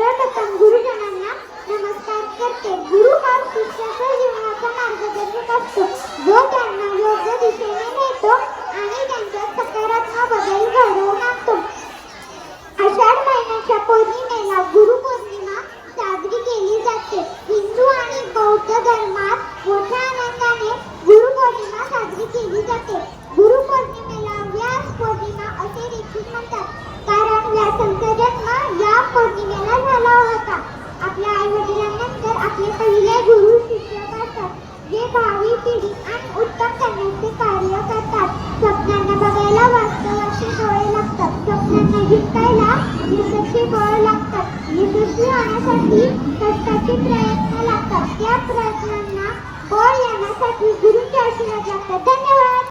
सर्वप्रथम गुरुजनांना नमस्कार करते. गुरु हा शिष्याच्या जीवनाचा मार्गदर्शक असतो, जो त्यांना योग्य दिशेने नेतो आणि त्यांच्यात सकारात्मक बदल घडवून आणतो. आषाढ महिन्याच्या पौर्णिमेला गुरुपौर्णिमा साजरी केली जाते. हिंदू आणि बौद्ध धर्मात मोठ्या आनंदाने गुरुपौर्णिमा साजरी केली जाते. गुरुपौर्णिमेला व्यास पौर्णिमा असे देखील म्हणतात, कारण व्यासांचा जन्म या पौर्णिमेला झाला होता. आपल्या आई वडिलांनंतर आपले पहिले गुरु शिक्षक असतात, जे भावी पिढी आणि उत्तम करण्याचे कार्य करतात. स्वप्नांना बघायला वास्तवाचे डोळे लागतात, स्वप्नांना जिंकायला यशाचे बळ लागतात. यशस्वी होण्यासाठी कष्टाचे प्रयत्न लागतात, त्या प्रयत्नांना बळ येण्यासाठी गुरूंचे आशीर्वाद लागतात. धन्यवाद.